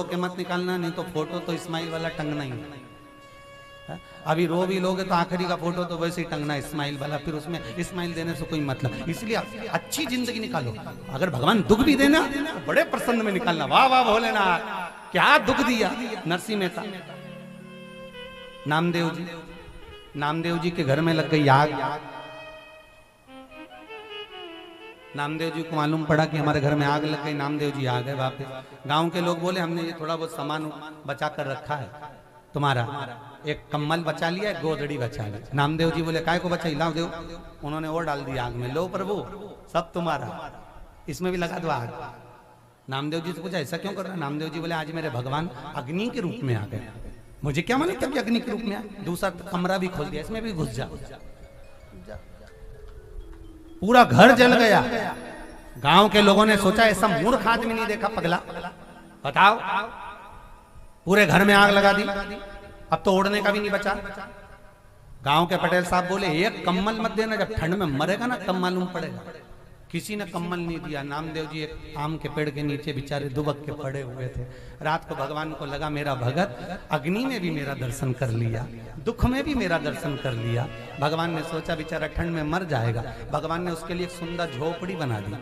के मत निकालना, नहीं तो फोटो तो इस्माइल वाला टंगना ही है। अभी रो भी लोगे तो आखिरी का फोटो तो वैसे ही टंगना इस्माइल वाला, फिर उसमें इस्माइल देने से कोई मतलब। इसलिए अच्छी जिंदगी निकालो। अगर भगवान दुख भी देना तो बड़े प्रसन्न में निकालना। वाह वाह भोलेनाथ, क्या दुख दिया। नरसिंह मेहता, नामदेव जी के घर में लग गई आग। नामदेव जी को मालूम पड़ा कि हमारे घर में आग लग गई। नामदेव जी आ गए वापस। गांव के लोग बोले हमने ये थोड़ा बहुत सामान बचा कर रखा है तुम्हारा, एक कम्मल बचा लिया, एक गोदड़ी बचा ली। नामदेव जी बोले काय को बचाई, लाओ देव। उन्होंने और डाल दिया आग में, लो प्रभु सब तुम्हारा, इसमें भी लगा दो आग। नामदेव जी से पूछा ऐसा क्यों कर रहा है? नामदेव जी बोले आज मेरे भगवान अग्नि के रूप में आ गए, मुझे क्या मालूम था कि अग्नि के रूप में आए। दूसरा कमरा भी खोल दिया, इसमें भी घुस जा। पूरा घर जल गया। गांव के लोगों ने सोचा ऐसा मूर्ख आदमी नहीं देखा पगला, बताओ पूरे घर में आग लगा दी, अब तो ओढ़ने का भी नहीं बचा। गांव के पटेल साहब बोले एक कम्बल मत देना, जब ठंड में मरेगा ना तब मालूम पड़ेगा। किसी ने कम्बल नहीं दिया। नामदेव जी एक आम के पेड़ के नीचे बेचारे दुबक के पड़े हुए थे। रात को भगवान को लगा मेरा भगत अग्नि में भी मेरा दर्शन कर लिया, दुख में भी मेरा दर्शन कर लिया। भगवान ने सोचा बेचारा ठंड में मर जाएगा। भगवान ने उसके लिए एक सुंदर झोपड़ी बना दी।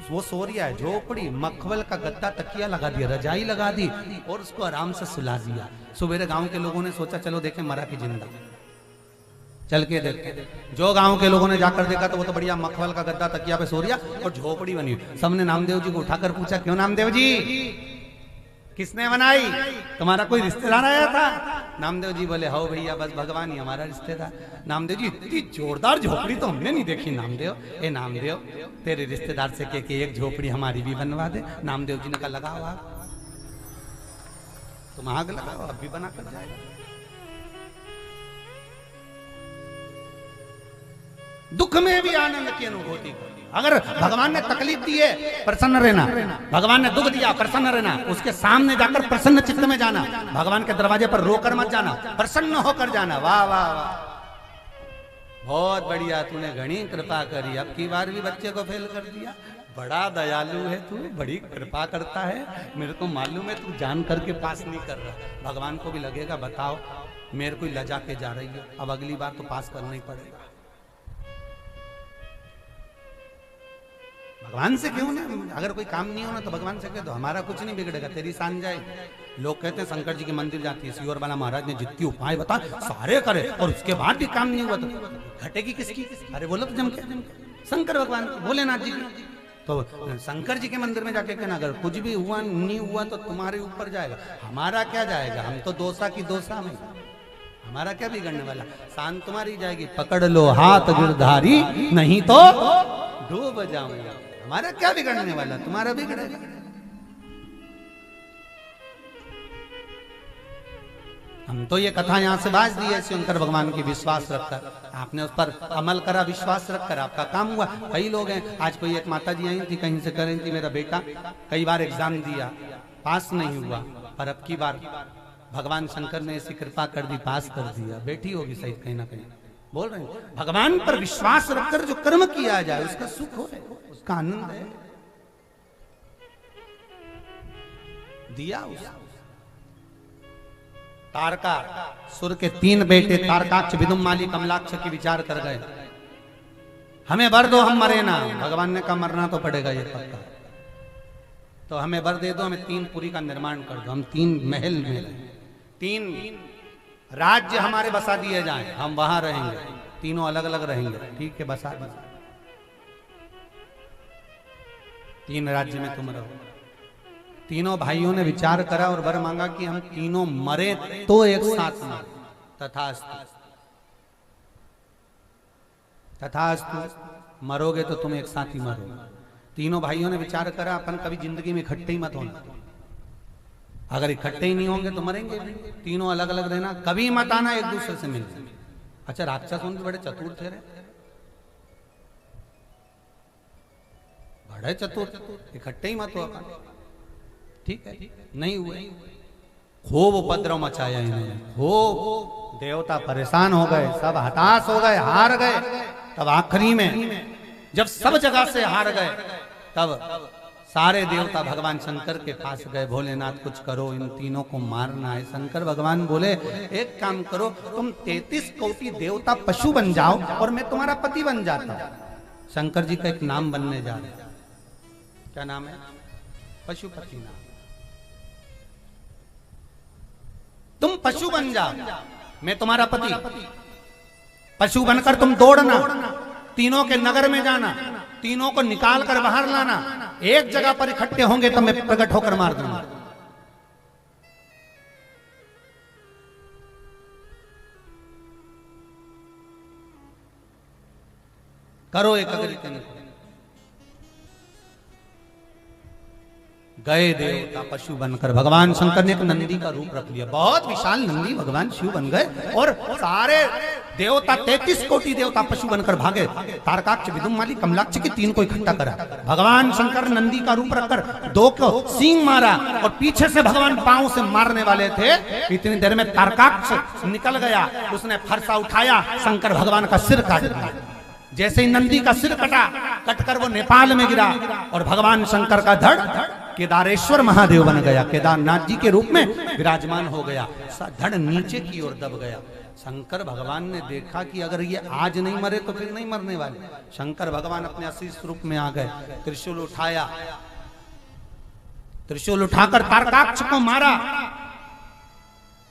वो सो रिया है, झोपड़ी, मखमल का गद्दा तकिया लगा दिया, रजाई लगा दी और उसको आराम से सुला दिया। सवेरे गांव के लोगों ने सोचा चलो देखें मरा की जिंदा, चल के देखे। जो गांव के लोगों ने जाकर देखा तो वो तो बढ़िया मखमल का गद्दा तकिया पे सो रिया और झोपड़ी बनी। सबने नामदेव जी को उठाकर पूछा क्यों नामदेव जी किसने बनाई, तुम्हारा कोई रिश्तेदार आया था? नामदेव जी बोले हो भैया बस भगवान ही हमारा रिश्तेदार। नामदेव जी इतनी जोरदार झोपड़ी तो हमने नहीं देखी। नामदेव ए नामदेव तेरे रिश्तेदार से कह के एक झोपड़ी हमारी भी बनवा दे। नामदेव जी ने कहा लगाओ आग, तुम आग लगाओ अब भी बना कर जाएगा। दुख में भी आनंद की अनुभूति करो। अगर भगवान ने तकलीफ दी है प्रसन्न रहना, भगवान ने दुख दिया प्रसन्न रहना, उसके सामने जाकर प्रसन्न चित्त में जाना, भगवान के दरवाजे पर रोकर मत जाना, प्रसन्न होकर जाना। वाह वाह वाह, बहुत बढ़िया, तूने घनी कृपा करी, अब की बार भी बच्चे को फेल कर दिया। बड़ा दयालु है तू, बड़ी कृपा करता है, मेरे को मालूम है तू जान करके पास नहीं कर रहा। भगवान को भी लगेगा बताओ मेरे को लजा के जा रही है, अब अगली बार तो पास करना ही पड़ेगा। भगवान से क्यों ना, अगर कोई काम नहीं होना तो भगवान से कह दो, हमारा कुछ नहीं बिगड़ेगा, तेरी शान जाएगी। लोग कहते हैं शंकर जी के मंदिर जाती है, सियोर वाला महाराज ने जितनी उपाय बता सारे करे और उसके बाद भी काम नहीं हुआ तो घटेगी किसकी? अरे बोलो तो जम के शंकर भगवान भोलेनाथ जी की। तो शंकर जी के मंदिर में जाके कहना अगर कुछ भी हुआ नहीं हुआ तो तुम्हारे ऊपर जाएगा, हमारा क्या जाएगा, हम तो दोसा की दोसा में, हमारा क्या बिगड़ने वाला, शान तुम्हारी जाएगी। पकड़ लो हाथ गिरधारी नहीं तो डूब जाऊंगा, हमारा क्या बिगड़ने वाला, तुम्हारा बिगड़ेगा। हम तो ये कथा यहाँ से बाज दी है शंकर भगवान की विश्वास रखकर, आपने उस पर अमल करा, विश्वास रखकर आपका काम हुआ। कई लोग हैं, आज कोई एक माता जी आई थी कहीं से कर रही थी, मेरा बेटा कई बार एग्जाम दिया पास नहीं हुआ, पर अब की बार भगवान शंकर ने ऐसी कृपा कर दी पास कर दिया। बेटी होगी सही कहीं ना कहीं, बोल रहे हैं भगवान पर विश्वास रखकर जो कर्म किया जाए उसका सुख हो, उसका आनंद है। दिया उसको। तारका सुर के 3 बेटे तारकाक्ष, विदुम्माली, कमलाक्ष की विचार कर गए, हमें वर दो हम मरे ना। भगवान ने कहा मरना तो पड़ेगा ये पक्का, तो हमें वर दे दो, हमें 3 पुरी का निर्माण कर दो, हम 3 महल में 3 राज्य हमारे बसा दिए जाएं, हम वहां रहेंगे, तीनों अलग अलग रहेंगे। ठीक है बसा दी, 3 राज्य में तुम रहो। तीनों भाइयों ने विचार करा और वर मांगा कि हम तीनों मरे तो एक साथ मरे। तथास्तु, तथास्तु, मरोगे तो तुम एक साथ ही मरोगे। तीनों भाइयों ने विचार करा अपन कभी जिंदगी में इकट्ठे ही मत होना, अगर इकट्ठे ही नहीं होंगे तो मरेंगे भी। तीनों अलग अलग रहना, कभी मत आना एक दूसरे से मिलने। अच्छा राक्षस उनके बड़े चतुर थे, बड़े चतुर, इकट्ठे ही मत हो अपन। ठीक है, नहीं हुए, खूब उपद्रव मचाया इन्होंने, खूब देवता परेशान हो गए, सब हताश हो गए, हार गए। तब आखिरी में जब सब जगह से हार गए तब सारे देवता भगवान शंकर के पास गए, भोलेनाथ कुछ करो, इन तीनों को मारना है। शंकर भगवान बोले एक काम करो, तुम 33 कोटि देवता पशु बन जाओ और मैं तुम्हारा पति बन जाता हूं। शंकर जी का एक नाम बनने जा रहे हैं। क्या नाम है? पशुपति नाम। तुम पशु बन जाओ, मैं तुम्हारा पति। पशु बनकर तुम दौड़ना, तीनों के नगर में जाना, तीनों को निकाल कर बाहर लाना, एक जगह पर इकट्ठे होंगे तो मैं प्रकट होकर मार दूंगा। करो एक अग्नि। गए देवता पशु बनकर, भगवान शंकर ने एक नंदी का रूप रख लिया, बहुत विशाल नंदी भगवान शिव बन गए और सारे देवता 33 कोटि देवता पशु बनकर भागे। तारकाक्ष, विदुमाली, कमलाक्ष की 3 को इकट्ठा करा। भगवान शंकर नंदी का रूप रखकर 2 को सींग मारा और पीछे से भगवान पांव से मारने वाले थे। इतनी देर में तारकाक्ष निकल गया, उसने फरसा उठाया, शंकर भगवान का सिर काट दिया। जैसे ही नंदी का सिर कटकर वो नेपाल में गिरा और भगवान शंकर का धड़ केदारेश्वर महादेव बन गया, केदारनाथ जी के रूप में विराजमान हो गया। धड़ नीचे की ओर दब गया। शंकर भगवान ने देखा कि अगर ये आज नहीं मरे तो फिर नहीं मरने वाले। शंकर भगवान अपने असली स्वरूप में आ गए, त्रिशूल उठाया, त्रिशूल उठाकर तारकाक्ष को मारा।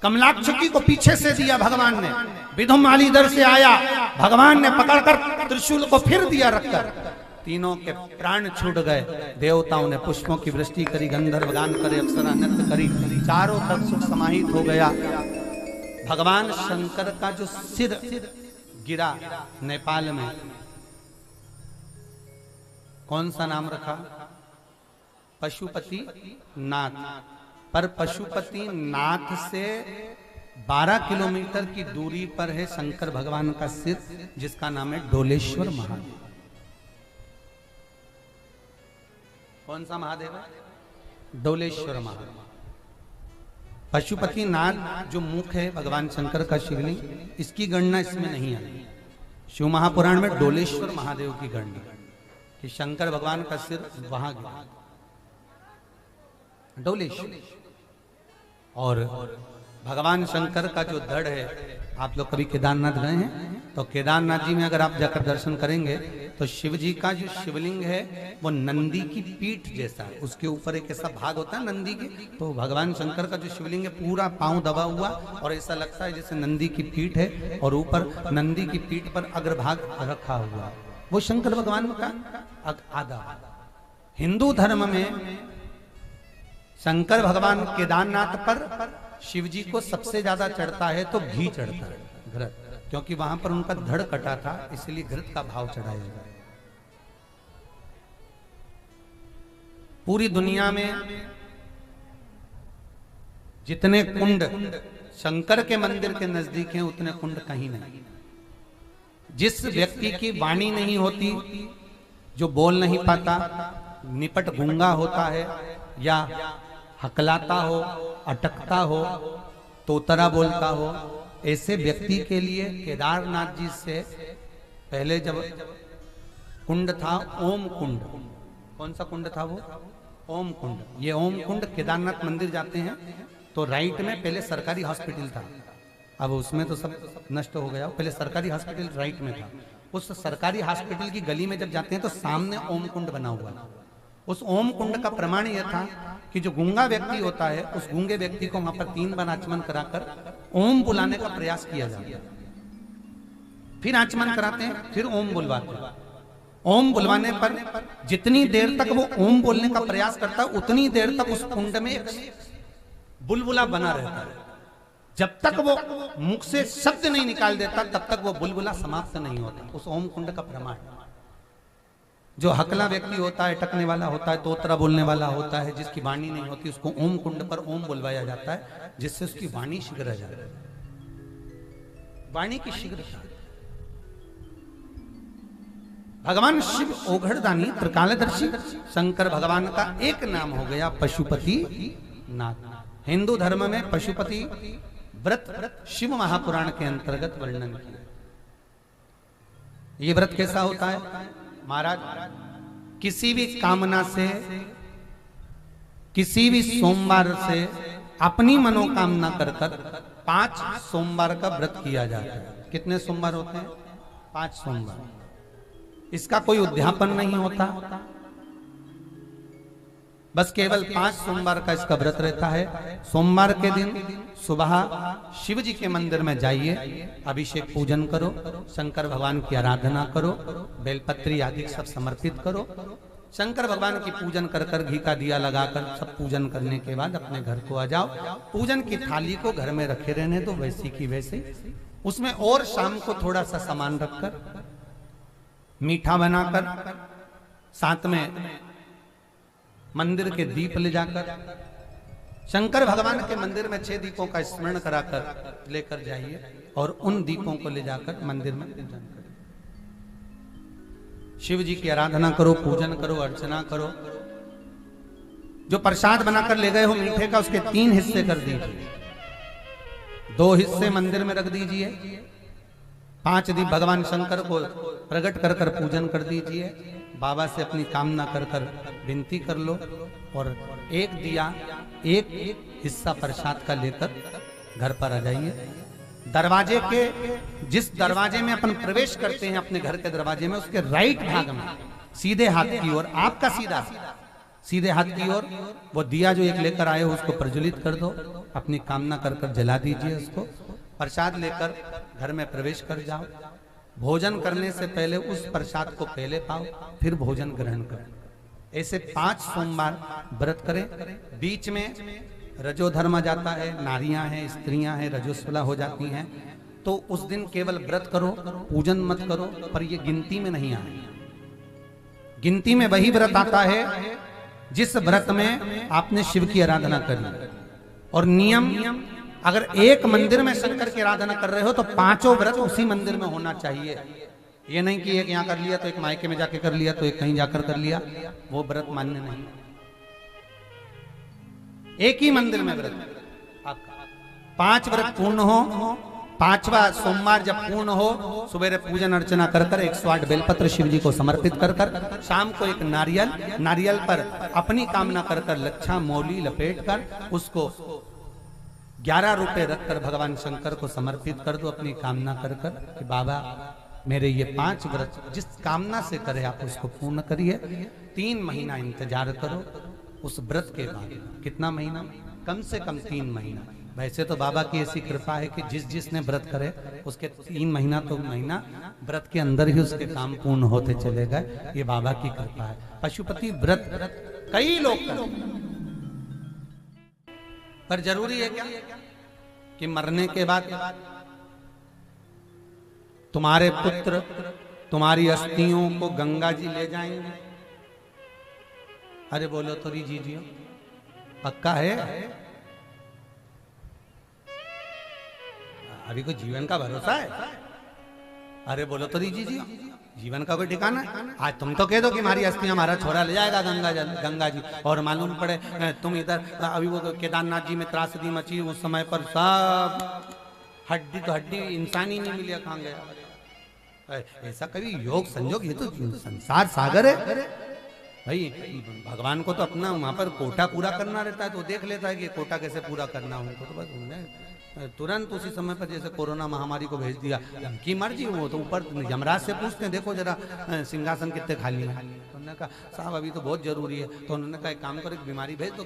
कमलाक्षकी को पीछे से दिया भगवान ने, विदुमाली इधर से आया, भगवान ने पकड़कर त्रिशूल को फिर दिया रखकर। तीनों के प्राण छूट गए। देवताओं ने पुष्पों की वृष्टि करी, गंधर्व गान करे, अप्सरा नृत्य करी, चारों तरफ सुख समाहित हो गया। भगवान शंकर का जो सिर गिरा नेपाल में, कौन सा नाम रखा? पशुपति नाथ। पर पशुपति नाथ से 12 किलोमीटर की दूरी पर है शंकर भगवान का सिर, जिसका नाम है डोलेश्वर महादेव। कौन सा महादेव है? डोलेश्वर महादेव। पशुपति नाथ जो मुख है भगवान शंकर का शिवलिंग, इसकी गणना इसमें नहीं आई। शिव महापुराण में डोलेश्वर महादेव की गणना कि शंकर भगवान का सिर वहां गिरा, डोलेश्वर। और भगवान शंकर का जो धड़ है, आप लोग कभी केदारनाथ गए हैं तो केदारनाथ जी में अगर आप जाकर दर्शन करेंगे तो शिव जी का जो शिवलिंग है वो नंदी की पीठ जैसा है, उसके ऊपर एक ऐसा भाग होता है नंदी की। तो भगवान शंकर का जो शिवलिंग है पूरा पांव दबा हुआ और ऐसा लगता है जैसे नंदी की पीठ है और ऊपर नंदी की पीठ पर अग्रभाग रखा हुआ, वो शंकर भगवान का आधा। हिंदू धर्म में शंकर भगवान केदारनाथ पर शिव जी को सबसे ज्यादा चढ़ता है तो घी चढ़ता है, घृत, क्योंकि वहां पर उनका धड़ कटा था, इसलिए घृत का भाव चढ़ाया जाता है। पूरी दुनिया में जितने कुंड शंकर के मंदिर के नजदीक हैं उतने कुंड कहीं नहीं। जिस व्यक्ति की वाणी नहीं होती, जो बोल नहीं पाता, निपट गूंगा होता है या हकलाता हो, अटकता हो, तोतरा बोलता हो, ऐसे व्यक्ति के लिए केदारनाथ जी से पहले जब कुंड था ओम कुंड, कौन सा कुंड था वो? ओम कुंड। ये ओम कुंड केदारनाथ मंदिर जाते हैं तो राइट में पहले सरकारी हॉस्पिटल था, अब उसमें तो सब नष्ट हो गया। पहले सरकारी हॉस्पिटल राइट में था। उस सरकारी हॉस्पिटल की गली में जब जाते हैं तो सामने ओम कुंड बना हुआ था। उस ओम कुंड का प्रमाण यह था कि जो गूंगा व्यक्ति होता है उस गूंगे व्यक्ति को वहां पर 3 बार आचमन कराकर ओम बुलाने का प्रयास किया जाता है, फिर आचमन कराते हैं, फिर ओम बुलवाते हैं। ओम बुलवाने पर जितनी देर तक वो ओम बोलने का प्रयास करता है उतनी देर तक उस कुंड में एक बुलबुला बना रहता है। जब तक वो मुख से शब्द नहीं निकाल देता तब तक वो बुलबुला समाप्त नहीं होता। उस ओम कुंड का प्रमाण। जो हकला व्यक्ति होता है, टकने वाला होता है, तोतरा बोलने वाला होता है, जिसकी वाणी नहीं होती, उसको ओम कुंड पर ओम बुलवाया जाता है, जिससे उसकी वाणी शीघ्र आ जाती है, वाणी की शीघ्रता। भगवान शिव ओघड़दानी त्रिकालदर्शी शंकर भगवान का एक नाम हो गया पशुपति नाथ। हिंदू धर्म में पशुपति व्रत शिव महापुराण के अंतर्गत वर्णन किया। ये व्रत कैसा होता है? महाराज, किसी भी कामना से किसी भी सोमवार से अपनी मनोकामना कर कर 5 सोमवार का व्रत किया जाता है। कितने सोमवार होते हैं? 5 सोमवार। इसका कोई उद्यापन नहीं होता, बस केवल 5 सोमवार का इसका व्रत रहता है। सोमवार के दिन सुबह शिव जी के मंदिर में जाइए, अभिषेक पूजन करो, शंकर भगवान की आराधना करो, बेलपत्री आदि सब समर्पित करो। शंकर भगवान की पूजन कर कर घी का दिया लगाकर सब पूजन करने के बाद अपने घर को आ जाओ। पूजन की थाली को घर में रखे रहने दो वैसी की वैसे, उसमें और शाम को थोड़ा सा सामान रखकर मीठा बनाकर साथ में मंदिर के दीप ले जाकर शंकर भगवान के मंदिर में 6 दीपों का स्मरण कराकर लेकर जाइए और उन दीपों को ले जाकर मंदिर में पूजन करें। शिव जी की आराधना करो, पूजन करो, अर्चना करो। जो प्रसाद बनाकर ले गए हो मीठे का, उसके 3 हिस्से कर दीजिए। 2 हिस्से मंदिर में रख दीजिए। 5 दीप भगवान शंकर को प्रकट कर कर पूजन कर दीजिए। बाबा से अपनी कामना कर कर विनती कर लो और एक दिया, एक हिस्सा प्रसाद का लेकर घर पर आ जाइए। दरवाजे के जिस दरवाजे में अपन प्रवेश करते हैं अपने घर के दरवाजे में, उसके राइट भाग में सीधे हाथ की ओर, आपका सीधे हाथ की ओर वो दिया जो एक लेकर आए हो उसको प्रज्वलित कर दो। अपनी कामना कर कर जला दीजिए उसको। प्रसाद लेकर घर में प्रवेश कर जाओ। भोजन करने से पहले उस प्रसाद को पहले पाओ, फिर भोजन ग्रहण करें। ऐसे 5 सोमवार व्रत करें। बीच में रजोधर्म आ जाता है, नारियां हैं, स्त्रियां हैं, रजोस्वला हो जाती हैं, तो उस दिन केवल व्रत करो, पूजन मत करो। पर ये गिनती में नहीं आए। गिनती में वही व्रत आता है जिस व्रत में आपने शिव की आराधना करी। और नियम, अगर एक मंदिर में शंकर की आराधना कर रहे हो तो 5 व्रत उसी मंदिर में होना चाहिए। ये नहीं कि एक यहाँ कर लिया तो एक मायके में जाके कर लिया तो एक कहीं जाकर कर लिया, वो व्रत मान्य नहीं। एक ही मंदिर में व्रत आपका 5 व्रत पूर्ण हो। 5वां सोमवार जब पूर्ण हो, सुबह पूजन अर्चना कर कर 108 बेलपत्र शिव जी को समर्पित कर कर शाम को एक नारियल पर अपनी कामना कर कर लच्छा मौली लपेट कर उसको 11 रुपए रखकर भगवान शंकर को समर्पित कर दो। अपनी कामना कर कर कि बाबा मेरे ये 5 व्रत जिस कामना से करे आप उसको पूर्ण करिए। 3 महीना इंतजार करो। उस व्रत के बाद कितना महीना? कम से कम 3 महीना। वैसे तो बाबा की ऐसी कृपा है कि जिसने व्रत करे उसके 3 महीना तो महीना व्रत के अंदर ही उसके काम पूर्ण होते चले गए। ये बाबा की कृपा है। पशुपति व्रत कई लोग करते, पर जरूरी है क्या कि मरने के बाद तुम्हारे पुत्र तुम्हारी अस्थियों को गंगा जी ले जाएंगे? अरे बोलो तो जी पक्का है? अभी कोई जीवन का भरोसा है? अरे बोलो तो जी जीवन का कोई ठिकाना है? आज तुम तो कह दो कि हमारी अस्थियां हमारा छोरा ले जाएगा गंगा जी, और मालूम पड़े तुम इधर अभी वो केदारनाथ जी में त्रासदी मची उस समय पर सब हड्डी तो हड्डी इंसान ही नहीं मिला, कहाँ गया? ऐसा कभी योग संयोग? ये तो संसार सागर है भाई। भगवान को तो अपना वहां पर कोटा पूरा करना रहता है, तो देख लेता है कि कोटा कैसे पूरा करना उनको। तो बस उन्होंने तुरंत उसी समय पर जैसे कोरोना महामारी को भेज दिया। उनकी मर्जी, वो तो ऊपर यमराज से पूछते हैं देखो जरा सिंहासन कितने खाली हैं। तो उन्होंने कहा साहब अभी तो बहुत जरूरी है। तो उन्होंने कहा एक काम करो, एक बीमारी भेज दो,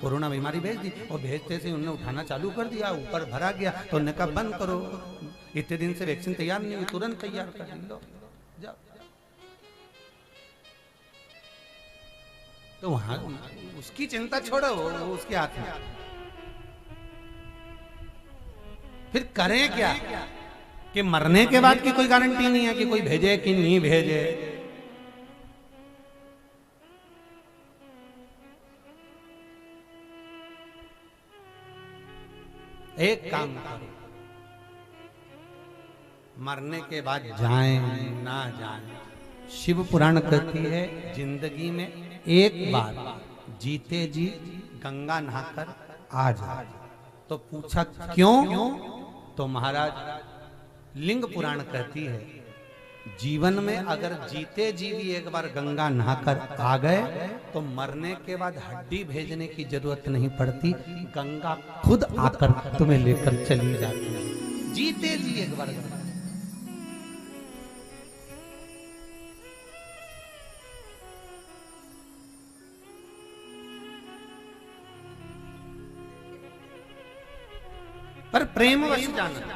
कोरोना बीमारी भेज दी। और भेजते से उन्होंने उठाना चालू कर दिया, ऊपर भरा गया। तो उन्होंने कहा बंद करो, इतने दिन से वैक्सीन तैयार नहीं हुई, तुरंत तैयार कर लो जाओ। तो वहां उसकी चिंता छोड़ो, वो उसके हाथ में। फिर करें क्या कि मरने के बाद की कोई गारंटी नहीं है कि कोई भेजे कि नहीं भेजे। एक काम करो, मरने के बाद जाएं ना जाएं, शिव पुराण कहती है जिंदगी में एक बार जीते जी गंगा नहाकर आ जाए। तो पूछा क्यों? तो महाराज लिंग पुराण कहती है जीवन में अगर जीते जी भी एक बार गंगा नहाकर आ गए तो मरने के बाद हड्डी भेजने की जरूरत नहीं पड़ती, गंगा खुद आकर तुम्हें लेकर चली जाती है। जीते जी एक बार गंगा। पर प्रेमवश जाना,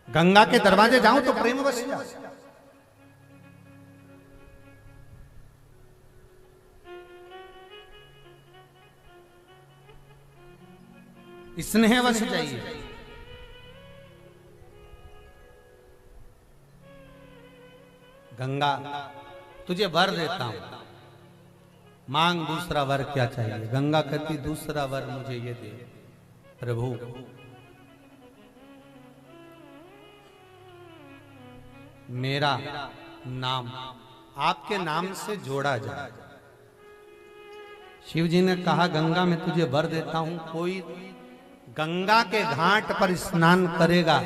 गंगा के दरवाजे जाऊं तो प्रेमवश जाओ। स्नेहवश जाइए। गंगा तुझे वर देता हूं, मांग दूसरा वर क्या चाहिए। गंगा कहती दूसरा वर मुझे ये दे प्रभु, मेरा नाम आपके नाम से जोड़ा जाए। शिव जी ने कहा गंगा मैं तुझे वर देता हूं, कोई गंगा के घाट पर स्नान करेगा,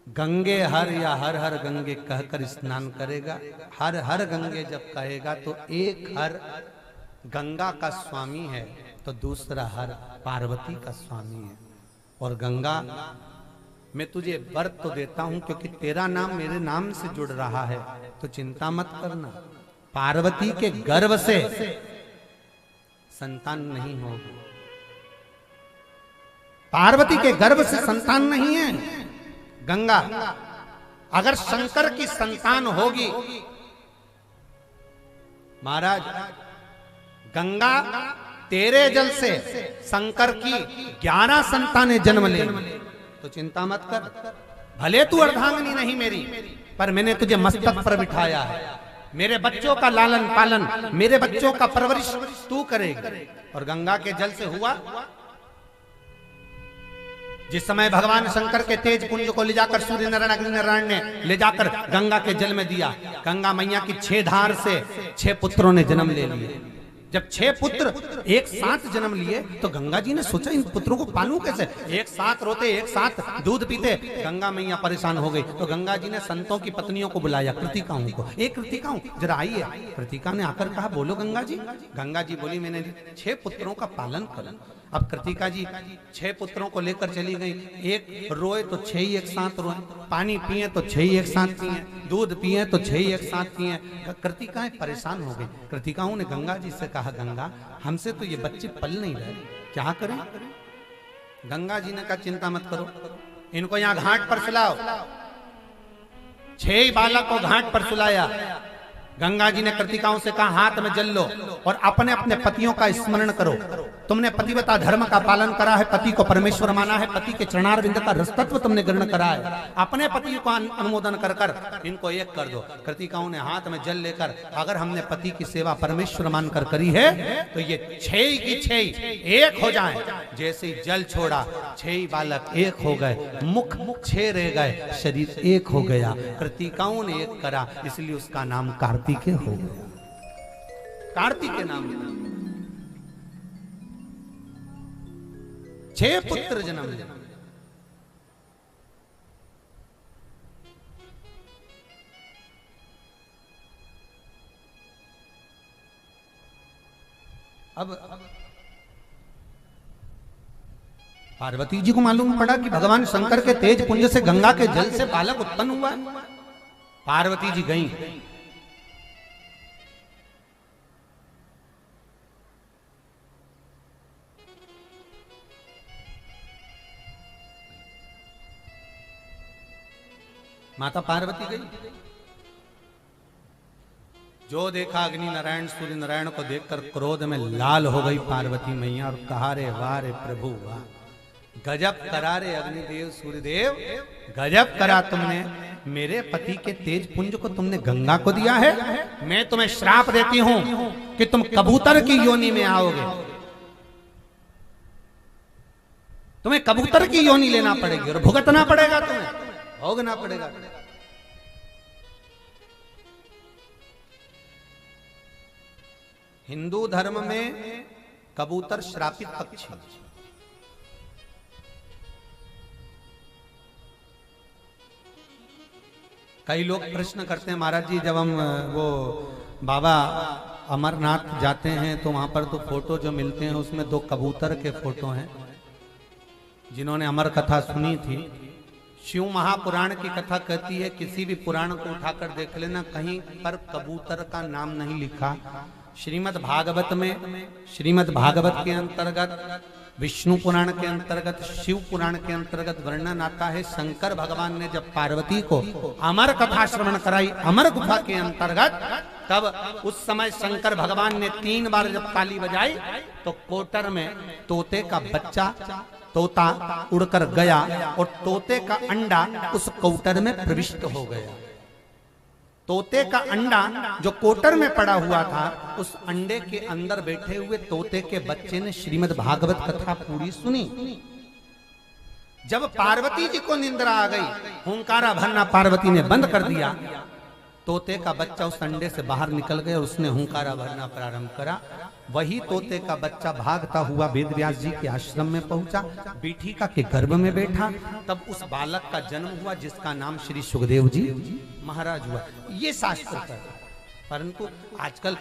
गंगे हर या हर हर गंगे कहकर स्नान करेगा। हर हर गंगे जब कहेगा तो एक हर गंगा का स्वामी है तो दूसरा हर पार्वती का स्वामी है। और गंगा मैं तुझे वर तो देता हूं क्योंकि तेरा नाम मेरे नाम से जुड़ रहा है, तो चिंता मत करना, पार्वती के गर्भ से संतान नहीं होगी। पार्वती के गर्भ से संतान नहीं है गंगा। अगर शंकर की संतान होगी, महाराज गंगा तेरे जल से शंकर की 11 संतानें जन्म लेंगी, तो चिंता मत कर। भले तू अर्धांगिनी नहीं मेरी, पर मैंने तुझे मस्तक पर बिठाया है। मेरे बच्चों का लालन पालन, मेरे बच्चों का परवरिश तू करेगा। और गंगा के जल से हुआ, जिस समय भगवान शंकर के तेज पुंज को ले जाकर सूर्य नारायण अग्नि नारायण ने ले जाकर गंगा के जल में दिया, गंगा मैया की 6 धार से 6 पुत्रों ने जन्म ले लिए। जब 6 पुत्र एक साथ जन्म लिए तो गंगा जी ने सोचा इन पुत्रों को पालूं कैसे। एक साथ रोते, एक साथ दूध पीते, गंगा मैया परेशान हो गई। तो गंगा जी ने संतों की पत्नियों को बुलाया, कृतिकाओं को, एक कृतिकाओं जरा आइए। कृतिका ने आकर कहा बोलो गंगा जी। गंगा जी बोली मैंने 6 पुत्रों का पालन करा। अब कृतिका जी 6 पुत्रों को लेकर चली गई। एक रोए तो 6 ही एक साथ रोए, पानी पिए तो 6 ही एक साथ पिए, दूध पिए तो 6 ही एक साथ पिए। कृतिकाएं परेशान हो गई। कृतिकाओं ने गंगा जी से कहा गंगा हमसे तो ये बच्चे पल नहीं रहे, क्या करें। गंगा जी ने कहा चिंता मत करो, इनको यहाँ घाट पर सुलाओ। 6 बालक को घाट पर सुलाया। गंगा जी ने कृतिकाओं से कहा हाथ में जल लो और अपने अपने पतियों का स्मरण करो। तुमने पतिव्रता धर्म का पालन करा है, पति को परमेश्वर माना है, पति के चरणारविंद का रसतत्व तुमने ग्रहण करा है। अपने पति को अनुमोदन कर कर इनको एक कर दो। कृतिकाओं ने हाथ में जल लेकर, अगर हमने पति की सेवा परमेश्वर मानकर करी है तो ये 6 की 6 एक हो जाएं। जैसे ही जल छोड़ा 6 बालक एक हो गए, मुख 6 रह गए, शरीर एक हो गया। कृतिकाओं ने एक करा, इसलिए उसका नाम कार्तिकेय हो गया। कार्तिक के नाम 6 पुत्र जन्म ले। अब पार्वती जी को मालूम पड़ा कि भगवान शंकर के तेज पुंज से गंगा के जल से बालक उत्पन्न हुआ। पार्वती जी गईं, माता पार्वती गई, जो देखा अग्नि नारायण सूर्य नारायण को देखकर क्रोध में लाल हो गई पार्वती मैया और कहा रे वाह रे प्रभु वाह, गजब करा रे अग्निदेव सूर्यदेव, गजब करा तुमने। मेरे पति के तेज पुंज को तुमने गंगा को दिया है। मैं तुम्हें श्राप देती हूं कि तुम कबूतर की योनि में आओगे, तुम्हें कबूतर की योनि लेना पड़ेगी और भुगतना पड़ेगा, तुम्हें भोगना पड़ेगा। हिंदू धर्म में कबूतर श्रापित पक्षी, कई लोग प्रश्न करते हैं, महाराज जी जब हम वो बाबा अमरनाथ जाते हैं तो वहां पर तो फोटो जो मिलते हैं उसमें 2 कबूतर के फोटो हैं। जिन्होंने अमर कथा सुनी थी, शिव महापुराण की कथा कहती है, किसी भी पुराण को उठाकर देख लेना, कहीं पर कबूतर का नाम नहीं लिखा। श्रीमद् भागवत में, श्रीमद् भागवत के अंतर्गत, विष्णु पुराण के अंतर्गत, शिव पुराण के अंतर्गत वर्णन आता है, शंकर भगवान ने जब पार्वती को अमर कथा श्रवण कराई अमर गुफा के अंतर्गत, तब उस समय शंकर भगवान ने 3 बार जब ताली बजाई तो कोटर में तोते का बच्चा, तोता उड़कर गया और तोते का अंडा उस कोटर में प्रविष्ट हो गया। तोते का अंडा जो कोटर में पड़ा हुआ था, उस अंडे के अंदर बैठे हुए तोते के बच्चे ने श्रीमद् भागवत कथा पूरी सुनी। जब पार्वती जी को निंद्रा आ गई, हुंकारा भरना पार्वती ने बंद कर दिया, तोते का बच्चा उस अंडे से बाहर निकल गया, उसने हुंकारा भरना प्रारंभ करा। वही तोते का बच्चा भागता हुआ वेद व्यास जी के आश्रम में पहुंचा, बीठिका के गर्भ में बैठा, तब उस बालक का जन्म हुआ जिसका नाम श्री सुखदेव जी महाराज हुआ। ये शास्त्र है। परंतु आजकल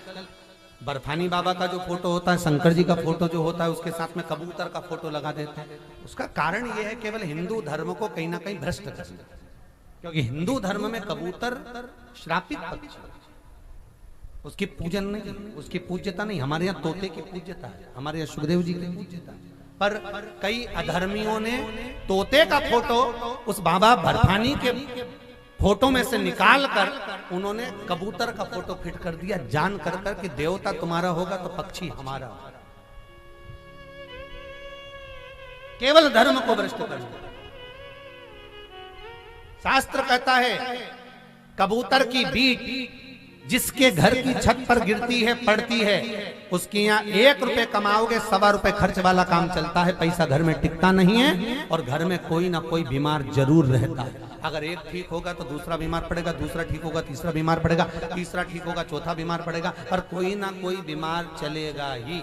बर्फानी बाबा का जो फोटो होता है, शंकर जी का फोटो जो होता है, उसके साथ में कबूतर का फोटो लगा देते हैं। उसका कारण यह है केवल हिंदू धर्म को कहीं ना कहीं भ्रष्ट करना, क्योंकि हिंदू धर्म में कबूतर श्रापित पक्षी, उसकी पूजन नहीं, उसकी पूज्यता नहीं। हमारे यहाँ तोते की पूज्यता है, हमारे यहाँ सुखदेव जी की पूज्यता है। पर कई अधर्मियों ने तोते का फोटो उस बाबा बर्फानी के फोटो में से निकाल कर उन्होंने कबूतर का फोटो फिट कर दिया, जान कर कर कि देवता तुम्हारा होगा तो पक्षी हमारा होगा। केवल धर्म को भ्रष्ट करना। शास्त्र कहता है, कबूतर की बीट जिसके घर की छत पर गिरती है, पड़ती है, उसके यहाँ 1 रुपए कमाओगे, 1.25 रुपए खर्च वाला काम चलता है। पैसा घर में टिकता नहीं है और घर में कोई ना कोई बीमार जरूर रहता है। अगर एक ठीक होगा तो दूसरा बीमार पड़ेगा, दूसरा ठीक होगा तीसरा बीमार पड़ेगा, तीसरा ठीक होगा चौथा बीमार पड़ेगा, और कोई ना कोई बीमार चलेगा ही।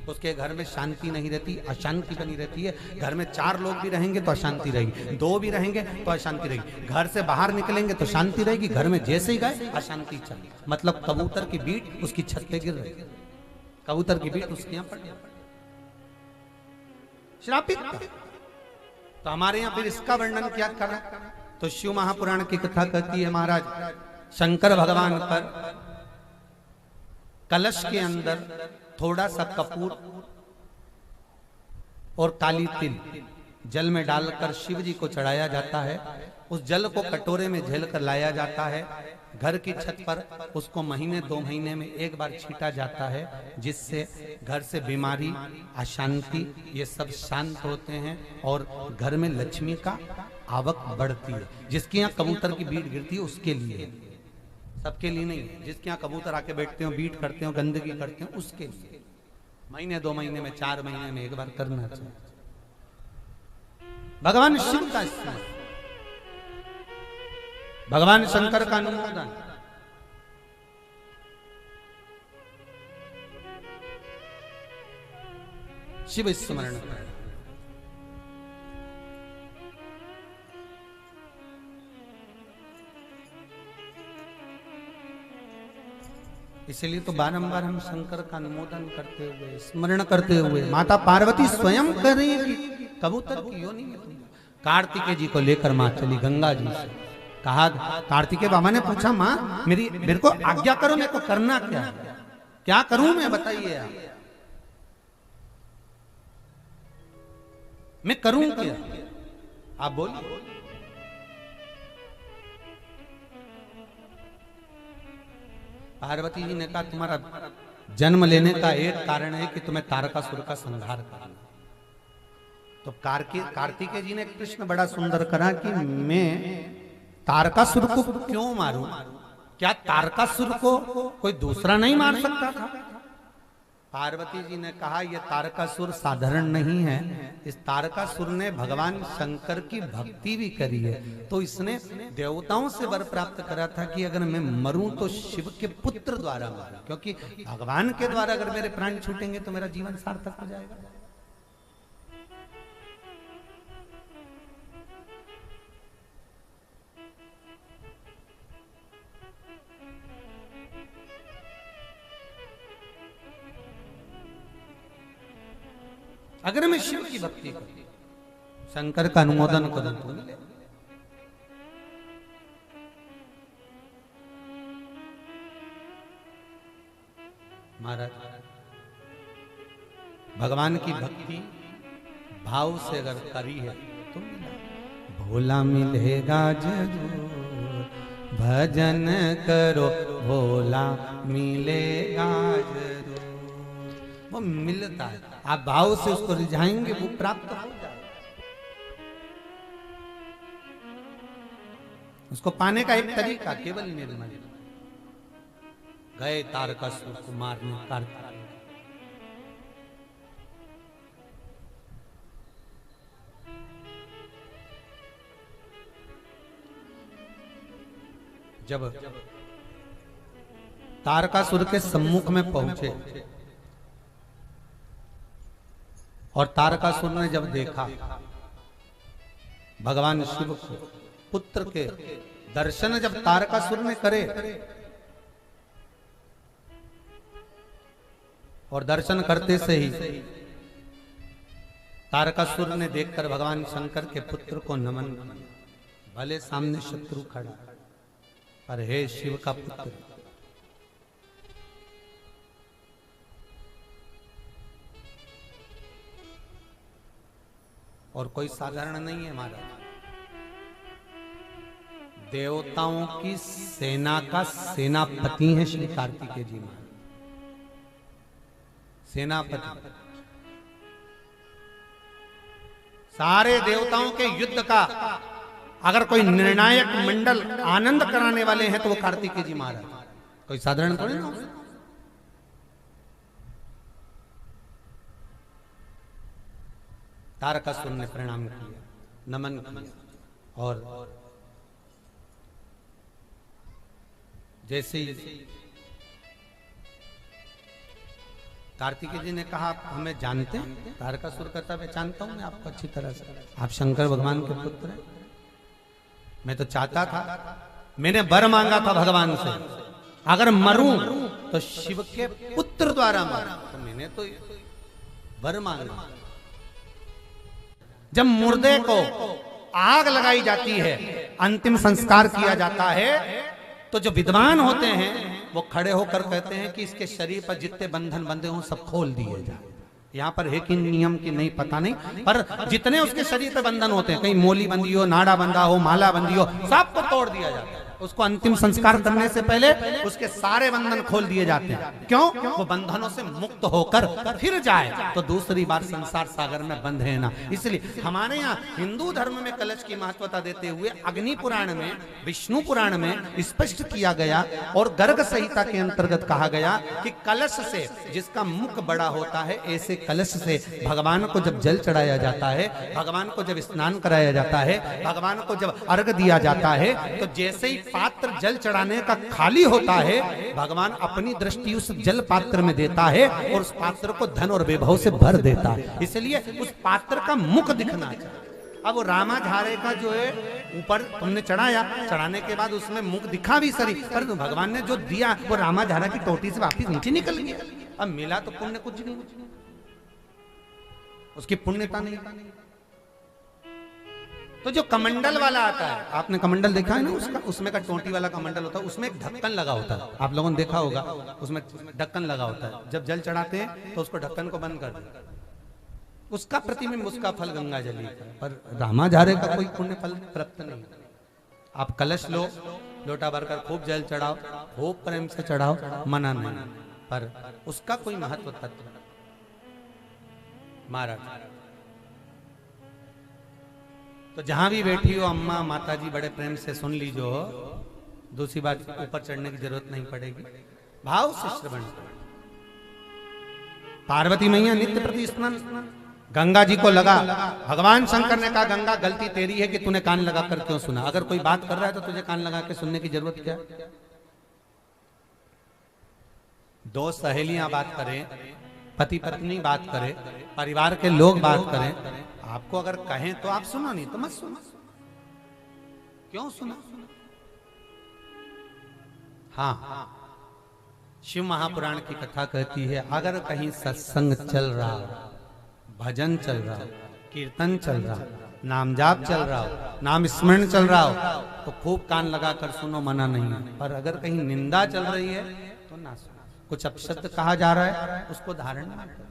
उसके घर में शांति नहीं रहती, अशांति बनी रहती है। घर में 4 लोग भी रहेंगे तो अशांति रहेगी, 2 भी रहेंगे तो अशांति रहेगी। घर से बाहर निकलेंगे तो शांति रहेगी, घर में जैसे ही गए अशांति चली। मतलब कबूतर की बीट उसकी छत पे गिर रही, कबूतर की बीट उसके यहाँ पड़ श्रापित। तो हमारे यहाँ फिर इसका वर्णन क्या करा? तो शिव महापुराण की कथा कहती है, महाराज शंकर भगवान पर कलश के अंदर थोड़ा सा कपूर और काली तिल जल में डालकर शिव जी को चढ़ाया जाता है। उस जल को कटोरे में झेल कर लाया जाता है। घर की छत पर उसको महीने 2 महीने में एक बार छीटा जाता है, जिससे घर से बीमारी, अशांति ये सब शांत होते हैं और घर में लक्ष्मी का आवक बढ़ती है। जिसके यहाँ कबूतर की बीट गिरती है उसके लिए, सबके लिए नहीं है। जिसके यहाँ कबूतर आके बैठते हो, बीट करते हो, गंदगी करते हो, उसके लिए महीने 2 महीने में, 4 महीने में एक बार करना चाहिए। भगवान शिव का स्मरण, भगवान शंकर का अनुमोदन, शिव स्मरण करें। इसलिए तो बारंबार हम शंकर का अनुमोदन करते हुए, स्मरण करते हुए, माता पार्वती स्वयं कर रही है, कबूतर की योनि में तुम। कार्तिकेय जी को लेकर मां चली गंगा जी से, कहा, कार्तिकेय बाबा ने पूछा, मां मेरे को आज्ञा करो, मेरे को करना क्या करूं मैं, बताइए आप, मैं करूं क्या, आप बोलिए। पार्वती जी ने कहा, तुम्हारा जन्म लेने का एक कारण है कि तुम्हें तारकासुर का संहार करना। तो कार्तिकेय जी ने प्रश्न बड़ा सुंदर करा कि मैं तारकासुर को क्यों मारूं? क्या तारकासुर को कोई दूसरा नहीं मार सकता था? पार्वती जी ने कहा, यह तारकासुर साधारण नहीं है। इस तारकासुर ने भगवान शंकर की भक्ति भी करी है, तो इसने देवताओं से वर प्राप्त करा था कि अगर मैं मरूं तो शिव के पुत्र द्वारा मरूं, क्योंकि भगवान के द्वारा अगर मेरे प्राण छूटेंगे तो मेरा जीवन सार्थक हो जाएगा। अगर मैं शिव की भक्ति करूं, शंकर का अनुमोदन करूं तो मिले। महाराज, भगवान की भक्ति भाव से अगर करी है तो मिला। भोला मिलेगा जरूर, भजन करो भोला मिलेगा जरूर। वो मिलता है, आप भाव से उसको रिझाएंगे वो प्राप्त हो जाएगा। उसको पाने का एक तरीका केवल निर्मल। गए तारकासुर को मारने कार्तिक, जब तारकासुर के सम्मुख में पहुंचे और तारकासुर ने जब देखा भगवान शिव को, पुत्र के दर्शन जब तारकासुर ने करे और दर्शन करते से ही तारकासुर ने देखकर भगवान शंकर के पुत्र को नमन किया। भले सामने शत्रु खड़ा, पर हे शिव का पुत्र, और कोई साधारण नहीं है महाराज। देवताओं की सेना का सेनापति है श्री कार्तिकेय जी महाराज। सेनापति, सारे देवताओं के युद्ध का अगर कोई निर्णायक मंडल आनंद कराने वाले हैं तो वो कार्तिकेय जी महाराज। कोई साधारण थोड़ी ना। तारकासुर ने प्रणाम किया, नमन किया, और जैसे ही कार्तिकेय जी ने कहा आप हमें जानते हैं? तारकासुर कहता पहचानता हूं मैं आपको अच्छी तरह से, आप शंकर भगवान के पुत्र हैं। मैं तो चाहता था, मैंने वर मांगा था भगवान से, अगर मरूं तो शिव के पुत्र द्वारा मरूं। तो मैंने तो वर मांगा। जब मुर्दे को आग लगाई जाती है, अंतिम संस्कार किया जाता है, तो जो विद्वान होते हैं वो खड़े होकर कहते हैं कि इसके शरीर पर जितने बंधन बंधे हों सब खोल दिए जाए। यहाँ पर है कि नियम की नहीं पता नहीं, पर जितने उसके शरीर पे बंधन होते हैं, कहीं मोली बंधी हो, नाड़ा बंधा हो, माला बंधी हो, सबको तोड़ दिया जाता है। उसको अंतिम संस्कार करने से पहले उसके सारे बंधन खोल दिए जाते हैं। क्यों? वो बंधनों से मुक्त होकर फिर जाए तो दूसरी बार संसार सागर में बंध है ना। इसलिए हमारे यहाँ हिंदू धर्म में कलश की महत्वता देते हुए अग्नि पुराण में, विष्णु पुराण में स्पष्ट किया गया और गर्ग संहिता के अंतर्गत कहा गया कि कलश से, जिसका मुख बड़ा होता है, ऐसे कलश से भगवान को जब जल चढ़ाया जाता है, भगवान को जब स्नान कराया जाता है, भगवान को जब अर्घ दिया जाता है, तो जैसे ही पात्र जल चढ़ाने का खाली होता है, भगवान अपनी दृष्टि उस जल पात्र में देता है और उस पात्र को धन और वैभव से भर देता है। इसलिए उस पात्र का मुख दिखना चाहिए। अब वो रामाधारे का जो है ऊपर तुमने चढ़ाया, चढ़ाने के बाद उसमें मुख दिखा भी सही, पर भगवान ने जो दिया वो रामाधारा की टोटी से वापिस नीचे निकल गया। अब मिला तो पुण्य कुछ नहीं, उसकी पुण्यता नहीं। तो जो कमंडल वाला आता है, आपने कमंडल देखा है ना, उसका उसमें का टोंटी वाला कमंडल होता है, उसमें एक ढक्कन लगा होता है, आप लोगों ने देखा होगा, उसमें ढक्कन लगा होता है। जब जल चढ़ाते हैं तो उसको ढक्कन को बंद कर देते, उसका प्रतिबिंब, उसका फल गंगा जली, पर रामाधारे का कोई पुण्य फल प्राप्त नहीं। आप कलश लो, लोटा भरकर खूब जल चढ़ाओ, खूब प्रेम से चढ़ाओ, मना नहीं, पर उसका कोई महत्व तत्व महाराज। तो जहां भी बैठी हो अम्मा, माता जी, बड़े प्रेम से सुन लीजो। दूसरी बात, ऊपर चढ़ने की जरूरत नहीं पड़ेगी, भाव से श्रवण। पार्वती मैया नित्य प्रति स्नान, गंगा जी को लगा, भगवान शंकर ने कहा गंगा गलती तेरी है कि तूने कान लगा कर क्यों सुना। अगर कोई बात कर रहा है तो तुझे कान लगा के सुनने की जरूरत क्या। दो सहेलियां बात करें, पति पत्नी बात करें, परिवार के लोग बात करें, आपको अगर कहें तो आप सुनो, नहीं तो मत सुनो। क्यों सुना? हाँ, शिव महापुराण की कथा कहती है, अगर कहीं सत्संग चल रहा, भजन चल रहा हो, कीर्तन चल रहा हो, नाम जाप चल रहा हो, नाम स्मरण चल रहा हो, तो खूब कान लगाकर सुनो, मना नहीं है। पर अगर कहीं निंदा चल रही है तो ना सुनो। कुछ अपशब्द कहा जा रहा है उसको धारण ना करो।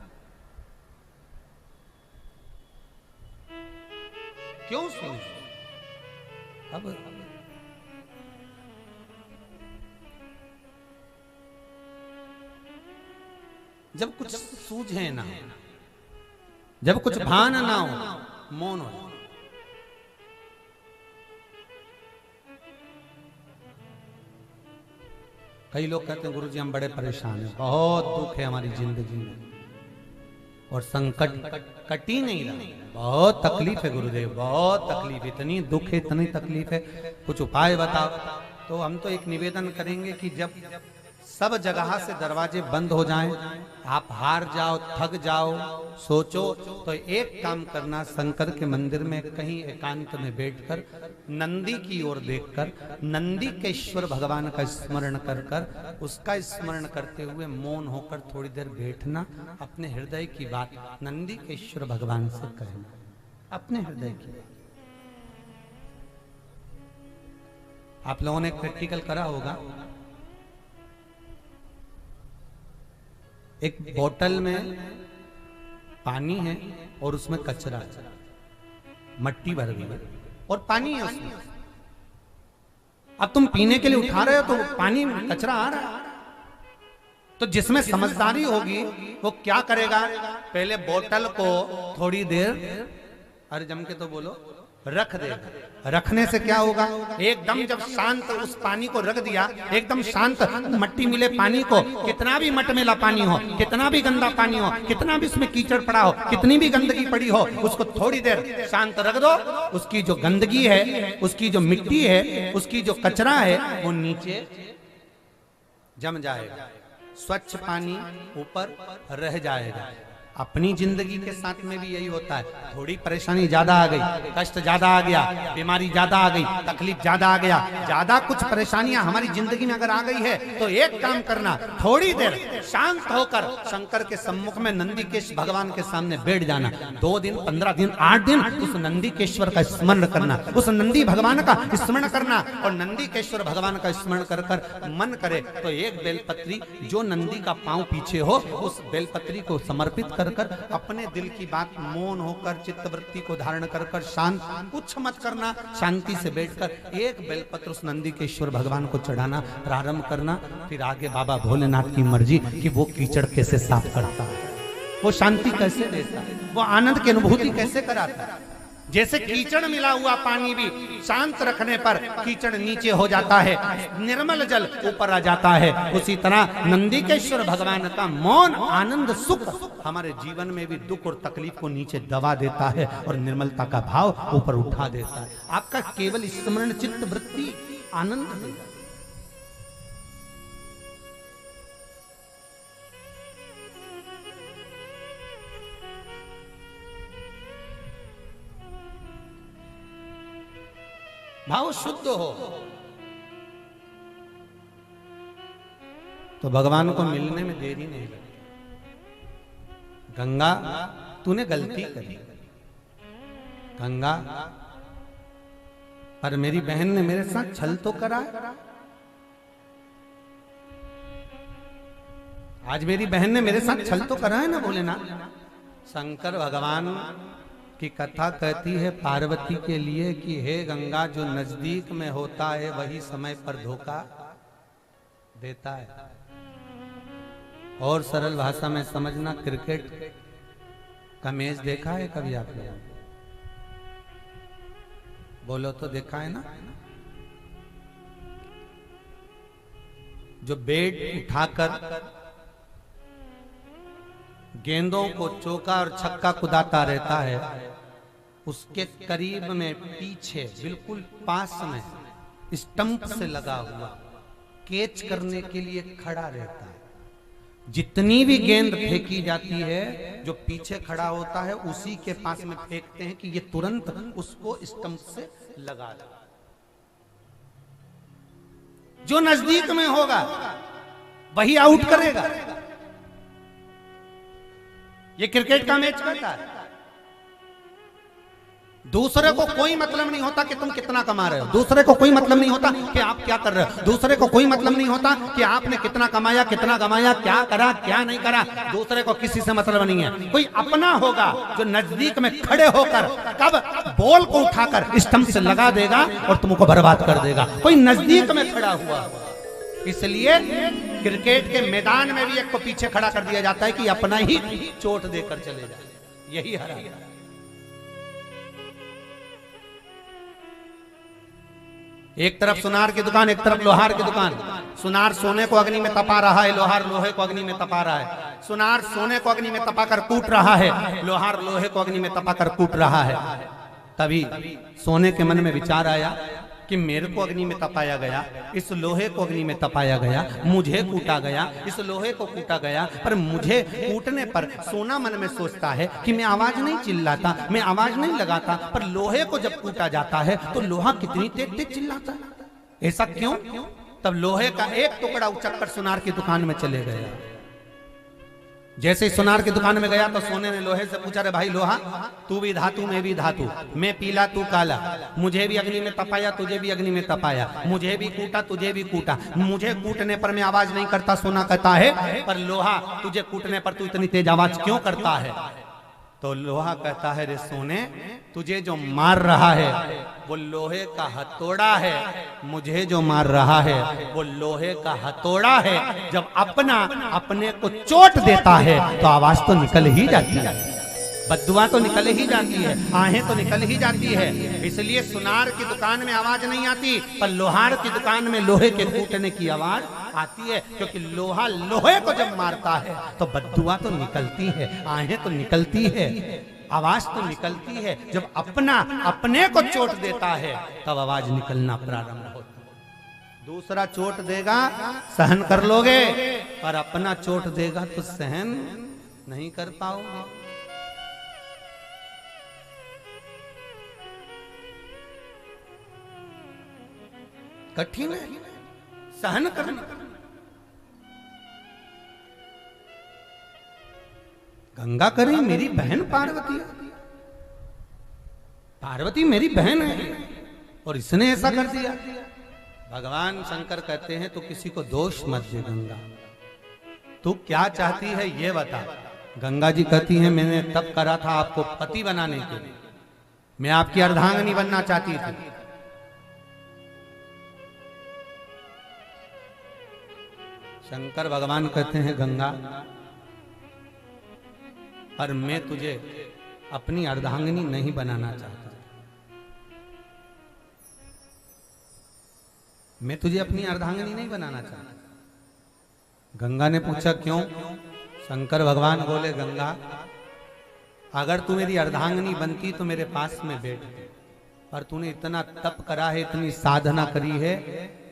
क्यों सुनो? अब जब कुछ सूझे ना, जब कुछ भान ना हो, मौन हो। कई लोग कहते हैं गुरुजी हम बड़े परेशान हैं, बहुत दुख है हमारी जिंदगी में, और संकट कट ही नहीं रहा, बहुत तकलीफ है गुरुदेव, बहुत तकलीफ, इतनी दुख है, इतनी तकलीफ है, कुछ उपाय बताओ। तो हम तो एक निवेदन करेंगे कि जब सब जगह से दरवाजे बंद हो जाएं, आप हार जाओ, थक जाओ, सोचो, तो एक काम करना, शंकर के मंदिर में कहीं एकांत में बैठकर नंदी की ओर देखकर नंदी के ईश्वर भगवान का स्मरण कर कर, उसका स्मरण करते हुए मौन होकर थोड़ी देर बैठना, अपने हृदय की बात नंदी के ईश्वर भगवान से कहना, अपने हृदय की बात। आप लोगों ने प्रैक्टिकल करा होगा, एक बोतल में पानी है और उसमें कचरा है, मट्टी भर गई है और पानी है उसमें। अब तुम पीने के लिए उठा रहे हो तो पानी में कचरा आ रहा है, तो जिसमें समझदारी होगी वो क्या करेगा, पहले बोतल को थोड़ी देर, अरे जम के तो बोलो, रख देगा। रखने से क्या होगा, एकदम जब शांत उस पानी को रख दिया, एकदम शांत मट्टी मिले पानी को, कितना भी मटमेला पानी हो, कितना भी गंदा पानी हो, कितना भी उसमें कीचड़ पड़ा हो, कितनी भी गंदगी पड़ी हो, उसको थोड़ी देर शांत रख दो, उसकी जो गंदगी है, उसकी जो मिट्टी है, उसकी जो कचरा है, वो नीचे जम जाएगा, स्वच्छ पानी ऊपर रह जाएगा। अपनी जिंदगी के साथ में भी यही होता है, थोड़ी परेशानी ज्यादा आ गई, कष्ट ज्यादा आ गया, बीमारी ज्यादा आ गई, तकलीफ ज्यादा आ गया, ज्यादा कुछ परेशानियां हमारी जिंदगी में अगर आ गई है, तो एक काम करना, थोड़ी देर शांत होकर शंकर के सम्मुख में नंदीकेश भगवान के सामने बैठ जाना। 2 दिन, 15 दिन, 8 दिन उस नंदीकेश्वर का स्मरण करना, उस नंदी भगवान का स्मरण करना, और नंदीकेश्वर भगवान का स्मरण कर कर मन करे तो एक बेलपत्री जो नंदी का पांव पीछे हो, उस बेलपत्री को समर्पित कर कर अपने दिल की बात मौन होकर चित्तवृत्ति को धारण कर कर शांत, कुछ मत करना, शांति से बैठकर एक बेलपत्र उस नंदीकेश्वर भगवान को चढ़ाना प्रारंभ करना। फिर आगे बाबा भोलेनाथ की मर्जी कि वो कीचड़ कैसे साफ करता है, वो शांति कैसे देता है, वो आनंद की अनुभूति कैसे कराता है। जैसे कीचड़ मिला हुआ पानी भी शांत रखने पर कीचड़ नीचे हो जाता है, निर्मल जल ऊपर आ जाता है, उसी तरह नंदीकेश्वर भगवान का मौन आनंद सुख हमारे जीवन में भी दुख और तकलीफ को नीचे दबा देता है और निर्मलता का भाव ऊपर उठा देता है। आपका केवल स्मरण चित्त वृत्ति आनंद देगा। भाव शुद्ध हो तो भगवान को मिलने में देरी नहीं लगती। गंगा तूने गलती करी, गंगा पर मेरी बहन ने मेरे साथ छल तो करा, आज मेरी बहन ने मेरे साथ छल तो करा है ना भोलेनाथ। शंकर भगवान की कथा कहती है पार्वती के लिए कि हे गंगा, जो नजदीक में होता है वही समय पर धोखा देता है। और सरल भाषा में समझना, क्रिकेट का मैच देखा है कभी आप लोग? बोलो तो देखा है ना? जो बैट उठाकर गेंदों को चौका और छक्का कुदाता रहता है, उसके करीब में पीछे बिल्कुल पास में स्टंप से लगा हुआ कैच करने के लिए खड़ा रहता है। जितनी भी गेंद फेंकी जाती है, जो पीछे खड़ा होता है उसी के पास में फेंकते हैं कि ये तुरंत उसको स्टंप से लगा दे। जो नजदीक में होगा वही आउट करेगा। ये क्रिकेट का मैच कहता है। दूसरे को कोई मतलब नहीं होता कि तुम कितना कमा रहे हो, दूसरे को कोई मतलब नहीं होता कि आप क्या कर रहे हो, दूसरे को कोई मतलब नहीं होता कि आपने कितना कमाया, क्या करा, क्या नहीं करा। दूसरे को किसी से मतलब नहीं है। कोई अपना होगा जो नजदीक में खड़े होकर कब बॉल को उठाकर स्टंप से लगा देगा और तुमको बर्बाद कर देगा, कोई नजदीक में खड़ा हुआ। इसलिए क्रिकेट के मैदान में भी एक को पीछे खड़ा कर दिया जाता है कि अपना ही चोट देकर चले जाए, यही हरा। एक तरफ सुनार की दुकान, एक तरफ लोहार की दुकान। सुनार सोने को अग्नि में तपा रहा है, लोहार लोहे को अग्नि में तपा रहा है। सुनार सोने को अग्नि में तपाकर कूट रहा है, लोहार लोहे को अग्नि में तपाकर कूट रहा है। तभी सोने के मन में विचार आया कि मेरे को अग्नि में तपाया गया, इस लोहे को अग्नि में तपाया गया, मुझे कूटा गया, इस लोहे को कूटा गया, पर मुझे कूटने पर सोना मन में सोचता है कि मैं आवाज नहीं चिल्लाता, मैं आवाज नहीं लगाता, पर लोहे को जब कूटा जाता है तो लोहा कितनी तेज तेज चिल्लाता है। ऐसा क्यों? तब लोहे का एक टुकड़ा उचक कर सुनार की दुकान में चले गया। जैसे ही सुनार की दुकान में गया तो सोने ने लोहे से पूछा, रे भाई लोहा, तू भी धातु मैं भी धातु, मैं पीला तू काला, मुझे भी अग्नि में तपाया तुझे भी अग्नि में तपाया, मुझे भी कूटा तुझे भी कूटा, मुझे कूटने पर मैं आवाज नहीं करता, सोना कहता है, पर लोहा तुझे कूटने पर तू इतनी तेज आवाज क्यों करता है? तो लोहा कहता है, रे सोने, तुझे जो मार रहा है वो लोहे का हथौड़ा है, मुझे जो मार रहा है वो लोहे का हथौड़ा है। जब अपना अपने को चोट देता है तो आवाज तो निकल ही जाती है, बद्दुआ तो निकल ही जाती है, आहें तो निकल ही जाती है। इसलिए सुनार की दुकान में आवाज नहीं आती, पर लोहार की दुकान में लोहे के कूटने की आवाज आती है, क्योंकि लोहा लोहे को जब मारता है तो बद्दुआ तो निकलती है, आहें तो निकलती है, आवाज तो निकलती है। जब अपना अपने को चोट देता है तब आवाज निकलना प्रारंभ होती है। दूसरा चोट देगा सहन कर लोगे, और अपना चोट देगा तो सहन नहीं कर पाओगे। कठिन है सहन करना। गंगा करी मेरी बहन पार्वती, पार्वती मेरी बहन है और इसने ऐसा कर दिया। भगवान शंकर कहते हैं तो किसी को दोष मत दे गंगा, तू क्या चाहती है ये बता। गंगा जी कहती हैं मैंने तब करा था आपको पति बनाने के लिए, मैं आपकी अर्धांगिनी बनना चाहती थी। शंकर भगवान कहते हैं गंगा, पर मैं तुझे अपनी अर्धांगिनी नहीं बनाना चाहता, मैं तुझे अपनी अर्धांगिनी नहीं बनाना चाहता। गंगा ने पूछा क्यों? शंकर भगवान बोले गंगा, अगर तू मेरी अर्धांगिनी बनती तो मेरे पास में बैठती, पर तूने इतना तप करा है, इतनी साधना करी है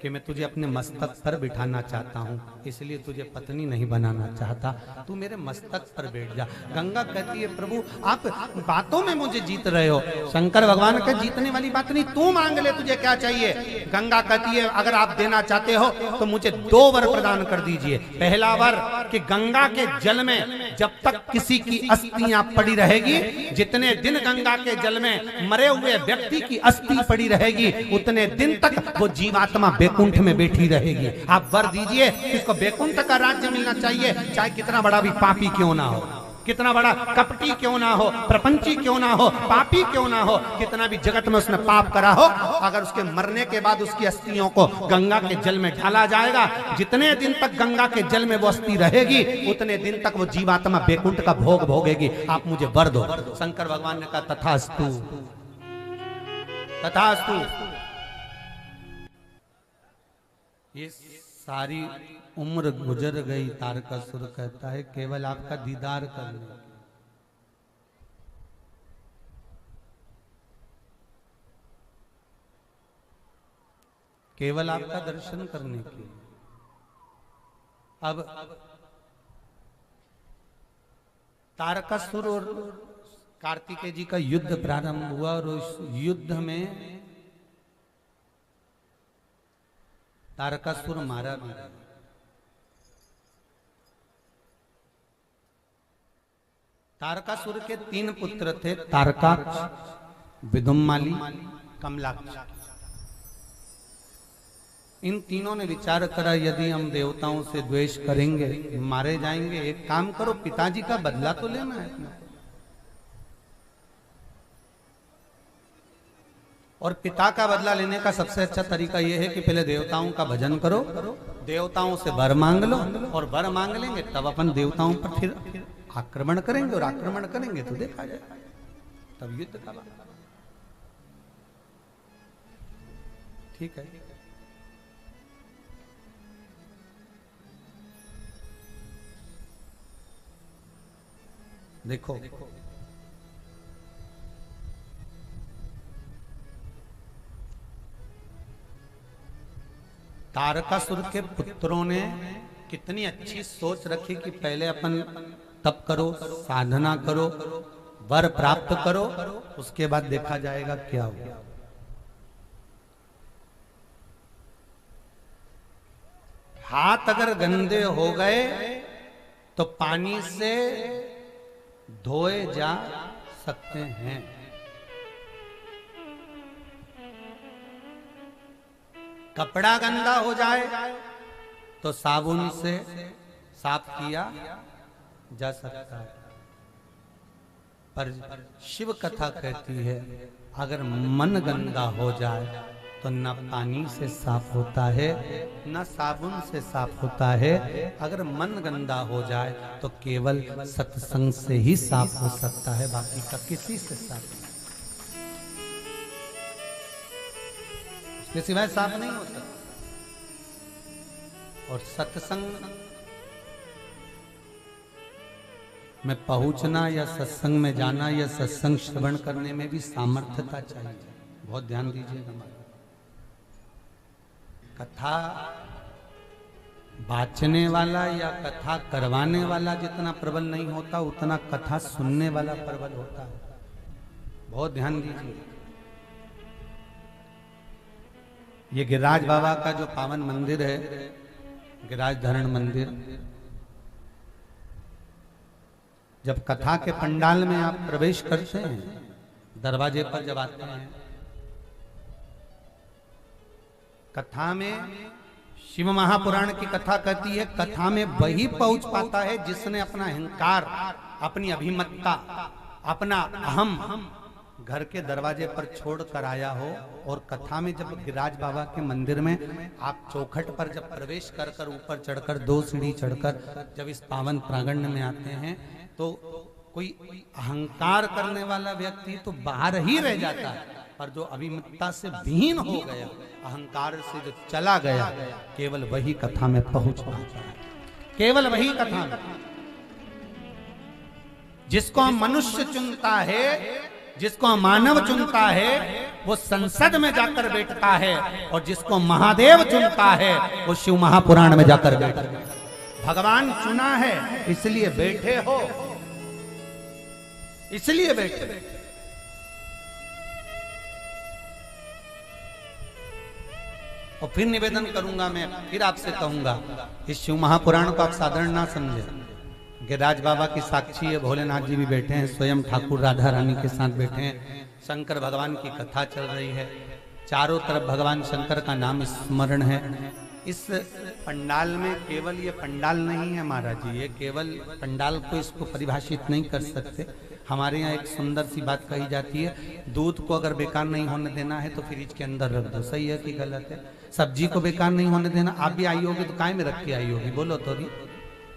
कि मैं तुझे अपने मस्तक पर बिठाना चाहता हूँ, इसलिए तुझे पत्नी नहीं बनाना चाहता, तू मेरे मस्तक पर बैठ जा। गंगा कहती है प्रभु आप बातों में मुझे जीत रहे हो। शंकर भगवान का जीतने वाली बात नहीं, तू मांग ले तुझे क्या चाहिए। गंगा कहती है अगर आप देना चाहते हो तो मुझे 2 वर प्रदान कर दीजिए। पहला वर कि गंगा के जल में जब तक किसी की अस्थियां पड़ी रहेगी, जितने दिन गंगा के जल में मरे हुए व्यक्ति की अस्थि पड़ी रहेगी, उतने दिन तक वो जीवात्मा बैकुंठ में बैठी रहेगी। आप वर दीजिए, इसको बैकुंठ का राज्य मिलना चाहिए, चाहे कितना बड़ा भी पापी क्यों ना हो, कितना बड़ा कपटी क्यों ना हो, प्रपंची क्यों ना हो, पापी क्यों ना हो, कितना भी जगत में उसने पाप करा हो, अगर उसके मरने के बाद उसकी अस्थियों को गंगा के जल में ढाला जाएगा, जितने दिन तक गंगा के जल में वो अस्थि रहेगी उतने दिन तक वो जीवात्मा बैकुंठ का भोग भोगेगी। आप मुझे वर दो। शंकर भगवान ने कहा तथास्तु, तथास्तु। ये सारी उम्र गुजर गई, तारकासुर कहता है केवल आपका दीदार करने, केवल आपका दर्शन करने के। अब तारकासुर और कार्तिकेय जी का युद्ध प्रारंभ हुआ और उस युद्ध में तारकासुर मारा भी। तारकासुर के 3 पुत्र थे, तारकाक्ष, विदुम्माली, कमलाक्ष। इन तीनों ने विचार करा यदि हम देवताओं से द्वेष करेंगे मारे जाएंगे, एक काम करो पिताजी का बदला तो लेना है अपना। और पिता का बदला लेने का सबसे अच्छा तरीका यह है कि पहले देवताओं का भजन करो, देवताओं से वर मांग लो, और वर मांग लेंगे तब अपन देवताओं पर फिर आक्रमण करेंगे, और आक्रमण करेंगे तो देखा जाए तब युद्ध का बात। ठीक है। देखो तारकासुर के पुत्रों ने कितनी अच्छी सोच रखी कि पहले अपन तप करो, साधना करो, वर प्राप्त करो, उसके बाद देखा जाएगा क्या होगा। हाथ अगर गंदे हो गए तो पानी से धोए जा सकते हैं। कपड़ा गंदा हो जाए तो साबुन से साफ किया जा सकता है, पर शिव कथा कहती है अगर मन गंदा हो जाए तो न पानी से साफ होता है न साबुन से साफ होता है। अगर मन गंदा हो जाए तो केवल सत्संग से ही साफ हो सकता है, बाकी का किसी से साफ नहीं, उसके सिवाय साफ नहीं हो सकता। और सत्संग में पहुंचना या सत्संग में जाना या सत्संग श्रवण करने में भी सामर्थ्यता चाहिए। बहुत ध्यान दीजिएगा। कथा बाचने वाला या कथा करवाने वाला जितना प्रबल नहीं होता उतना कथा सुनने वाला प्रबल होता है। बहुत ध्यान दीजिए। ये गिरिराज बाबा का जो पावन मंदिर है, गिरिराज धरण मंदिर, जब कथा के पंडाल में आप प्रवेश करते हैं, दरवाजे पर जब आते हैं, कथा में शिव महापुराण की कथा कहती है, कथा में वही पहुंच पाता है जिसने अपना अहंकार, अपनी अभिमत्ता, अपना अहम घर के दरवाजे पर छोड़ कर आया हो। और कथा में जब गिरिराज बाबा के मंदिर में आप चौखट पर जब प्रवेश कर कर ऊपर चढ़कर 2 सीढ़ी चढ़कर जब इस पावन प्रांगण में आते हैं तो कोई अहंकार करने वाला व्यक्ति तो बाहर ही रह जाता है, पर जो अभिमत्ता से विहीन हो गया, अहंकार से जो चला गया, केवल वही कथा में पहुंच पाता है। केवल वही कथा में। जिसको मनुष्य चुनता है, जिसको मानव चुनता है, वो संसद में जाकर बैठता है, और जिसको महादेव चुनता है वो शिव महापुराण में जाकर बैठता है। भगवान चुना है इसलिए बैठे हो, इसलिए बैठे। और फिर निवेदन करूंगा, मैं फिर आपसे कहूंगा, इस शिव महापुराण को आप साधारण ना समझे। गिरिराज बाबा की साक्षी है, भोलेनाथ जी भी बैठे हैं, स्वयं ठाकुर राधा रानी के साथ बैठे हैं, शंकर भगवान की कथा चल रही है, चारों तरफ भगवान शंकर का नाम स्मरण है। इस पंडाल में केवल ये पंडाल नहीं है महाराज जी, ये केवल पंडाल को इसको परिभाषित नहीं कर सकते। हमारे यहाँ एक सुंदर सी बात कही जाती है, दूध को अगर बेकार नहीं होने देना है तो फ्रिज के अंदर रख दो। सही है कि गलत है? सब्जी को बेकार नहीं होने देना, आप भी आई होगी तो काय में रख के आई होगी, बोलो तो भी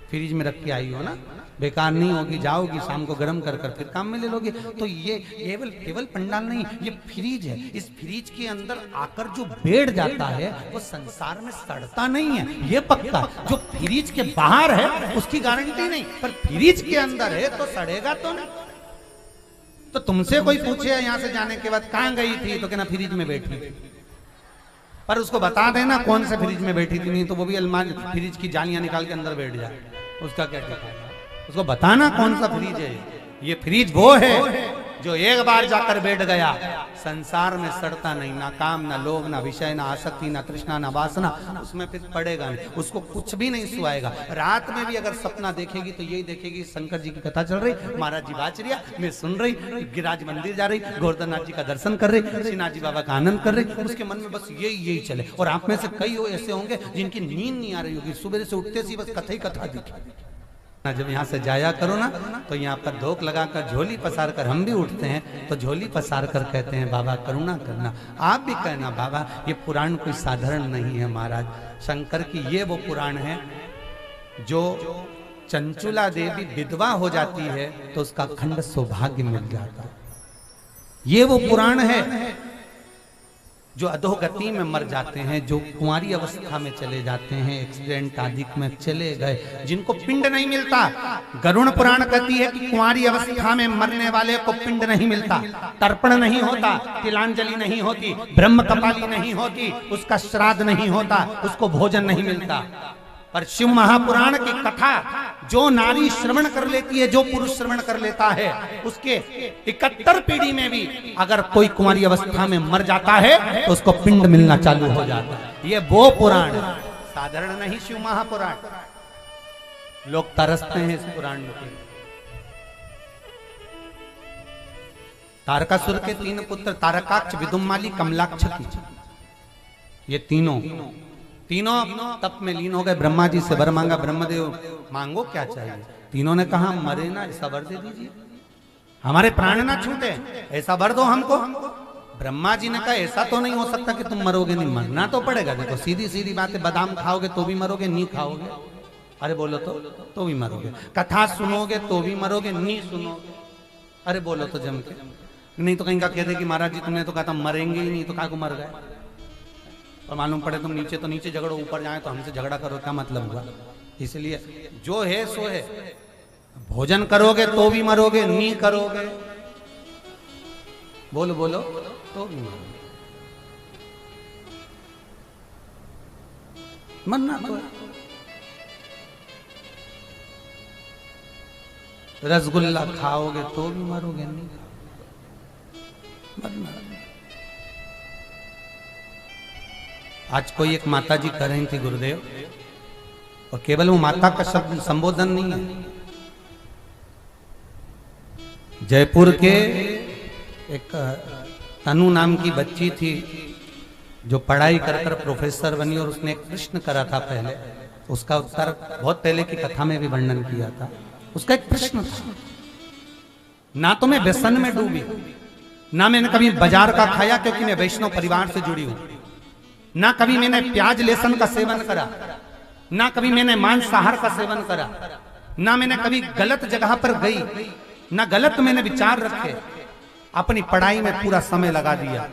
फ्रिज में रख के आई हो ना, बेकार नहीं होगी, जाओगी शाम को गर्म कर कर फिर काम में ले लोगे। तो ये केवल पंडाल नहीं, ये फ्रिज है। इस फ्रिज के अंदर आकर जो बैठ जाता है वो संसार में सड़ता नहीं है, ये पक्का। जो फ्रिज के बाहर है उसकी गारंटी नहीं, पर फ्रिज के अंदर है तो सड़ेगा तो नहीं। तो तुमसे कोई पूछे यहाँ से जाने के बाद कहाँ गई थी, तो कहना फ्रिज में बैठी, पर उसको बता देना कौन से फ्रिज में बैठी थी, नहीं तो वो भी अलमारी फ्रिज की जालियां निकाल के अंदर बैठ जाए, उसका क्या ठिकाना। उसको बताना कौन सा फ्रिज है। ये फ्रिज वो है जो एक बार जाकर बैठ गया संसार में सड़ता नहीं, ना काम, ना लोभ, ना विषय, ना आसक्ति, ना तृष्णा, ना वासना, उसमें फिर पड़ेगा नहीं, उसको कुछ भी नहीं सुहाएगा। रात में भी अगर सपना देखेगी तो यही देखेगी शंकर जी की कथा चल रही, महाराज जी बाचरिया मैं सुन रही, गिरिराज मंदिर जा रही, गोवर्धननाथ जी का दर्शन कर रही, श्रीनाथ जी बाबा का आनंद कर रही, उसके मन में बस यही चले। और आप में से कई ऐसे होंगे जिनकी नींद नहीं आ रही होगी, सुबह से उठते सी बस कथा ही कथा दिखे। जब यहाँ से जाया करो ना तो यहाँ पर धोख लगाकर झोली पसार कर हम भी उठते हैं तो झोली पसार कर कहते हैं बाबा करुणा करना। आप भी कहना बाबा ये पुराण कोई साधारण नहीं है महाराज, शंकर की ये वो पुराण है जो चंचुला देवी विधवा हो जाती है तो उसका अखंड सौभाग्य मिल जाता है। ये वो पुराण है जो अधोगति में मर जाते हैं, जो कुंवारी अवस्था में चले जाते हैं, एक्सीडेंट आदि में चले गए, जिनको पिंड नहीं मिलता। गरुड़ पुराण कहती है कि कुंवारी अवस्था में मरने वाले को पिंड नहीं मिलता, तर्पण नहीं होता, तिलांजलि नहीं होती, ब्रह्म कपाली नहीं होती, उसका श्राद्ध नहीं होता, उसको भोजन नहीं मिलता। पर शिव महापुराण की कथा जो नारी श्रवण कर लेती है, जो पुरुष श्रवण कर लेता है, उसके 71 पीढ़ी में भी अगर कोई कुंवारी अवस्था में मर जाता है तो उसको पिंड मिलना चालू हो जाता है। ये वो पुराण साधारण नहीं, शिव महापुराण। लोग तरसते हैं इस पुराण में। तारकासुर के 3 पुत्र तारकाक्ष, विदुम्माली, कमलाक्ष, ये तीनों तप में लीन हो गए। ब्रह्मा जी से वर मांगा, ब्रह्मदेव मांगो क्या चाहिए? तीनों ने कहा मरे ना, ऐसा वर दे दीजिए, हमारे प्राण ना छूटे, ऐसा वर दो हमको। ब्रह्मा जी ने कहा ऐसा तो नहीं हो सकता कि तुम मरोगे नहीं, मरना तो पड़ेगा। देखो सीधी सीधी बात है, बादाम खाओगे तो भी मरोगे, नहीं खाओगे अरे बोलो तो भी मरोगे, कथा सुनोगे तो भी मरोगे, नहीं सुनोगे अरे बोलो तो जम के, नहीं तो कहीं का कह दे कि महाराज जी तुमने तो कहा था मरेंगे ही नहीं, तो कहा को मर गए। और मालूम पड़े तुम नीचे तो नीचे झगड़ो, ऊपर जाए तो हमसे झगड़ा करो, क्या मतलब हुआ? इसलिए जो है सो है, भोजन करोगे तो भी मरोगे, नहीं करोगे बोलो तो भी मरोगे, मरना तो रसगुल्ला खाओगे तो भी मरोगे, नहीं मरना। आज कोई एक माता जी कह रही थी गुरुदेव, और केवल वो माता का शब्द संबोधन नहीं है, जयपुर के एक तनु नाम की बच्ची थी जो पढ़ाई कर कर प्रोफेसर बनी, और उसने एक प्रश्न करा था पहले, उसका उत्तर बहुत पहले की कथा में भी वर्णन किया था। उसका एक प्रश्न था, ना तो मैं व्यसन में डूबी, ना मैंने कभी बाजार का खाया क्योंकि मैं वैष्णव परिवार से जुड़ी हूं, ना कभी मैंने प्याज लहसुन का सेवन करा, ना कभी मैंने मांसाहार का सेवन करा, ना मैंने कभी गलत जगह पर गई, ना गलत मैंने विचार रखे, अपनी पढ़ाई में पूरा समय लगा दिया।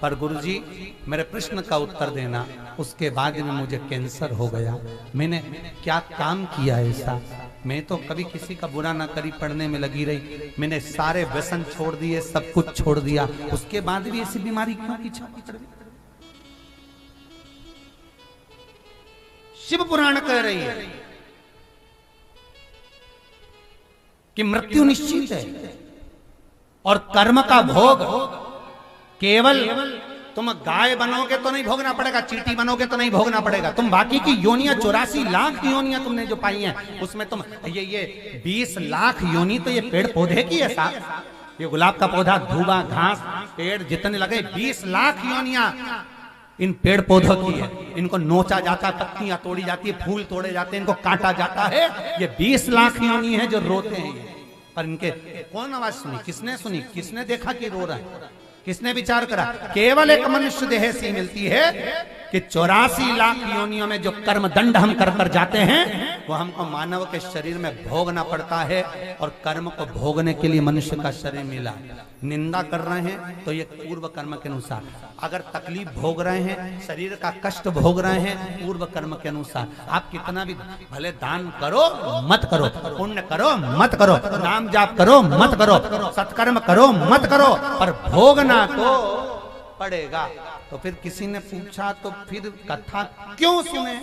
पर गुरुजी मेरे प्रश्न का उत्तर देना, उसके बाद में मुझे कैंसर हो गया, मैंने क्या काम किया ऐसा? मैं तो कभी किसी का बुरा ना करी, पढ़ने में लगी रही, मैंने सारे व्यसन छोड़ दिए, सब कुछ छोड़ दिया, उसके बाद भी ऐसी बीमारी क्यों पीछा पड़ गई? शिव पुराण कह रही है कि मृत्यु निश्चित है और कर्म का भोग केवल तुम गाय बनोगे तो नहीं भोगना पड़ेगा, चींटी बनोगे तो नहीं भोगना पड़ेगा, तुम बाकी की योनियां 84 लाख योनियां तुमने जो पाई हैं उसमें तुम ये 20 लाख योनि तो ये पेड़ पौधे की है साहब, ये गुलाब का पौधा, धुआं, घास, पेड़ जितने लगे 20 लाख योनियां इन पेड़ पौधों की है। इनको नोचा जाता है, पत्तियां तोड़ी जाती है, फूल तोड़े जाते हैं, इनको काटा जाता है। ये 20 लाख योनि है जो रोते हैं ये। पर इनके कौन आवाज सुनी? किसने सुनी? किसने देखा कि रो रहा है? किसने विचार करा? केवल एक मनुष्य देह सी मिलती है कि 84 लाख योनियों में जो कर्म दंड हम कर कर जाते हैं वो हमको मानव के शरीर में भोगना पड़ता है, और कर्म को भोगने के लिए मनुष्य का शरीर मिला। निंदा कर रहे हैं तो ये पूर्व कर्म के अनुसार, अगर तकलीफ भोग रहे हैं, शरीर का कष्ट भोग रहे हैं, पूर्व कर्म के अनुसार। आप कितना भी भले दान करो मत करो, पुण्य करो मत करो, नाम जाप करो मत करो, सत्कर्म करो मत करो, पर भोगना तो पड़ेगा। तो फिर किसी ने पूछा तो फिर कथा क्यों सुने?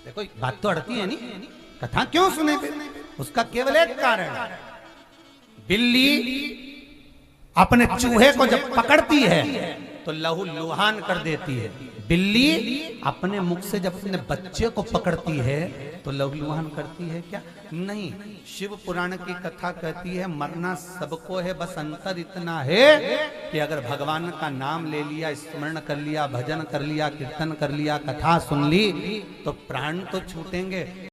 देखो बात तो अड़ती है नहीं, कथा क्यों सुने? फिर उसका केवल एक कारण, बिल्ली अपने चूहे को जब पकड़ती है तो लहू लुहान कर देती है। बिल्ली अपने मुख से जब अपने बच्चे को पकड़ती है तो लहू लुहान करती है क्या? नहीं। शिव पुराण की कथा कहती है मरना सबको है, बस अंतर इतना है कि अगर भगवान का नाम ले लिया, स्मरण कर लिया, भजन कर लिया, कीर्तन कर लिया, कथा सुन ली तो प्राण तो छूटेंगे,